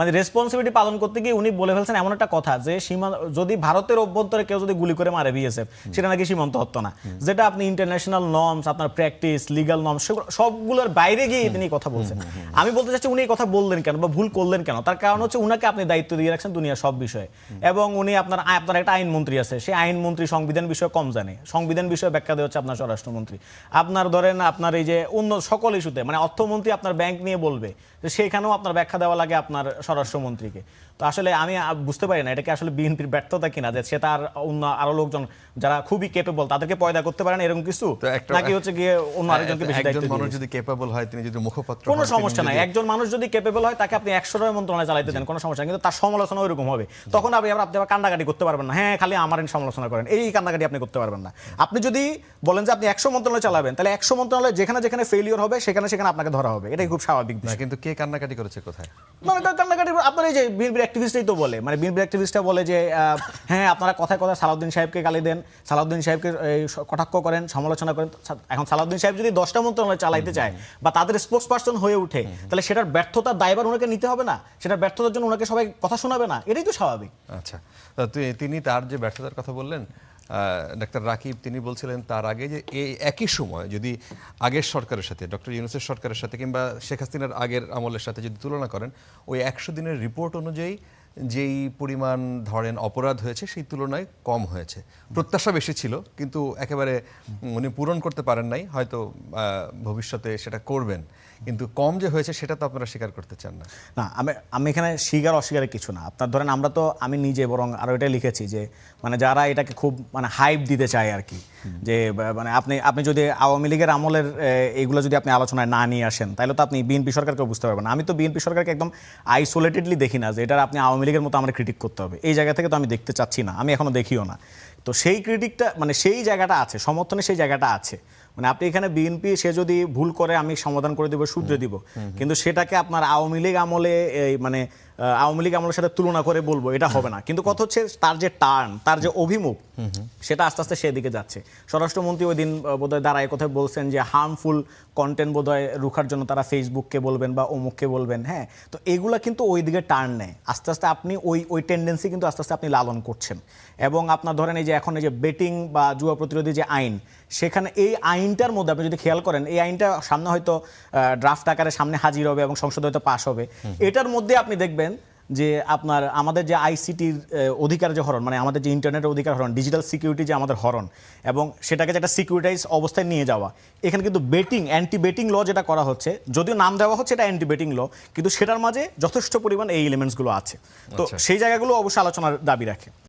মানে রেসপন্সিবিলিটি পালন করতে গিয়ে উনি বলে ফেলছেন এমন একটা কথা যে সীমা যদি ভারতের অভ্যন্তরে কেউ যদি গুলি করে মারে বিএসএফ সেটা নাকি সীমান্ত হত্যা না, যেটা আপনি ইন্টারন্যাশনাল নর্মস, আপনার প্র্যাকটিস, লিগ্যাল নর্মস সবগুলোর বাইরে গিয়ে তিনি কথা বলছেন। আমি বলতে চাচ্ছি উনি এই কথা বললেন কেন বা ভুল করলেন কেন? তার কারণ হচ্ছে উনাকে আপনি দায়িত্ব দিয়ে রাখছেন দুনিয়ার সব বিষয়ে, এবং উনি আপনার একটা আইনমন্ত্রী আছে, সেই আইনমন্ত্রী সংবিধান বিষয়ে কম জানে, সংবিধান বিষয়ে ব্যাখ্যা দেওয়া হচ্ছে আপনার স্বরাষ্ট্রমন্ত্রী। আপনার ধরেন আপনার এই যে অন্য সকল ইস্যুতে মানে অর্থমন্ত্রী আপনার ব্যাংক নিয়ে বলবে, সেখানেও আপনার ব্যাখ্যা দেওয়া লাগে আপনার স্বরাষ্ট্রমন্ত্রীকে। তো আসলে আমি বুঝতে পারি না এটা কি আসলে বিএনপির ব্যর্থতা কিনা, যে সে তার অন্য আরো লোকজন যারা খুবই কেপেবল তাদেরকে পয়দা করতে পারে না এরকম কিছু, নাকি হচ্ছে গিয়ে অন্য আরেকজনকে বেশি দায়িত্ব দিয়েছে। একজন মানুষ যদি কেপেবল হয়, তিনি যদি মুখপাত্র কোনো সমস্যা নাই, একজন মানুষ যদি কেপেবল হয় তাকে আপনি 100টা মন্ত্রণালয় চালাইতে দেন, কোনো সমস্যা নেই, কিন্তু তার সমালোচনা ওইরকম হবে। তখন আপনি আবার কান্দাকাটি করতে পারবেন না, হ্যাঁ খালি আমার সমালোচনা করেন, এই কান্দাকাটি আপনি করতে পারবেন না। আপনি যদি বলেন যে আপনি 100 মন্ত্রণালয় চালাবেন, তাহলে 100 মন্ত্রণালয় যেখানে যেখানে ফেলিওর হবে সেখানে সেখানে আপনাকে ধরা হবে, এটাই খুব স্বাভাবিক না। কিন্তু কে কান্নাকাটি করেছে কোথায়? মানে কান্নাকাটি আপনার এই যে বিএনপির অ্যাক্টিভিস্টই তো বলে, মানে বিএনপির অ্যাক্টিভিস্টরা বলে যে হ্যাঁ আপনারা কথায় কথায় সালাউদ্দিন সাহেবকে গালি দেন, সালাউদ্দিন সাহেবকে কটাক্ষ করেন, সমালোচনা করেন। এখন সালাউদ্দিন সাহেব যদি 10টা মন্ত্রণালয় চালাইতে চায় বা তাদের স্পোক্স পার্সন হয়ে ওঠে, তাহলে সেটার ব্যর্থতার দায়ভার ওনাকে নিতে হবে না? সেটার ব্যর্থতার জন্য ওনাকে সবাই কথা শোনাবে না? এটাই তো স্বাভাবিক। আচ্ছা, তিনি তার যে ব্যর্থতার কথা বললেন, ডাক্তার রাকিব তিনি বলছিলেন তার আগে যে এই একই সময় যদি আগের সরকারের সাথে, ডক্টর ইউনূসের সরকারের সাথে কিংবা শেখ হাসিনার আগের আমলের সাথে যদি তুলনা করেন, ওই 100 দিনের রিপোর্ট অনুযায়ী যেই পরিমাণ ধরেন অপরাধ হয়েছে সেই তুলনায় কম হয়েছে। প্রত্যাশা বেশি ছিল, কিন্তু একেবারে উনি পূরণ করতে পারেন নাই, হয়তো ভবিষ্যতে সেটা করবেন, কিন্তু কম যে হয়েছে সেটা তো আপনারা স্বীকার করতে চান না। না, আমি এখানে স্বীকার অস্বীকারের কিছু না। আপনার ধরেন আমরা তো, আমি নিজে বরং আরও এটা লিখেছি যে মানে যারা এটাকে খুব মানে হাইপ দিতে চায় আর কি, যে মানে আপনি যদি আওয়ামী লীগের আমলের এইগুলো যদি আপনি আলোচনায় না নিয়ে আসেন, তাহলে তো আপনি বিএনপি সরকারকে বুঝতে পারবেন না। আমি তো বিএনপি সরকারকে একদম আইসোলেটেডলি দেখি না যে এটা আপনি আওয়ামী লীগের মতো আমরা ক্রিটিক করতে হবে, এই জায়গা থেকে তো আমি দেখতে চাচ্ছি না, আমি এখনো দেখিও না। তো সেই ক্রিটিকটা মানে সেই জায়গাটা আছে, সমর্থনে সেই জায়গাটা আছে। মানে আপনি এখানে বিএনপি সে যদি ভুল করে আমি সমাধান করে দিব, শুধরে দিব, কিন্তু সেটাকে আপনার আওয়ামী লীগ আমলে মানে আওয়ামী লীগ আমলের সাথে তুলনা করে বলবো এটা হবে না। কিন্তু কথা হচ্ছে তার যে টার্ন, তার যে অভিমুখ, সেটা আস্তে আস্তে সেদিকে যাচ্ছে। স্বরাষ্ট্রমন্ত্রী ওই দিন বোধহয় দাঁড়ায় কোথায় বলছেন যে হার্মফুল কন্টেন্ট বোধহয় রুখার জন্য তারা ফেসবুককে বলবেন বা অমুককে বলবেন। হ্যাঁ, তো এগুলা কিন্তু ওই দিকে টার্ন নেয় আস্তে আস্তে, আপনি ওই টেন্ডেন্সি কিন্তু আস্তে আস্তে আপনি লালন করছেন। এবং আপনার ধরেন এই যে এখন এই যে বেটিং বা জুয়া প্রতিরোধী যে আইন, সেখানে এই আইনটার মধ্যে আপনি যদি খেয়াল করেন, এই আইনটা সামনে হয়তো ড্রাফট আকারে সামনে হাজির হবে এবং সংসদে হয়তো পাস হবে। এটার মধ্যে আপনি দেখবেন যে আপনার আমাদের যে আইসিটির অধিকার যে হরণ, মানে আমাদের যে ইন্টারনেটের অধিকার হরণ, ডিজিটাল সিকিউরিটি যে আমাদের হরণ, এবং সেটাকে যেটা সিকিউরিটাইজ অবস্থায় নিয়ে যাওয়া, এখানে কিন্তু অ্যান্টি বেটিং ল যেটা করা হচ্ছে, যদিও নাম দেওয়া হচ্ছে এটা অ্যান্টি বেটিং ল, কিন্তু সেটার মাঝে যথেষ্ট পরিমাণ এই এলিমেন্টসগুলো আছে। তো সেই জায়গাগুলো অবশ্যই আলোচনার দাবি রাখে।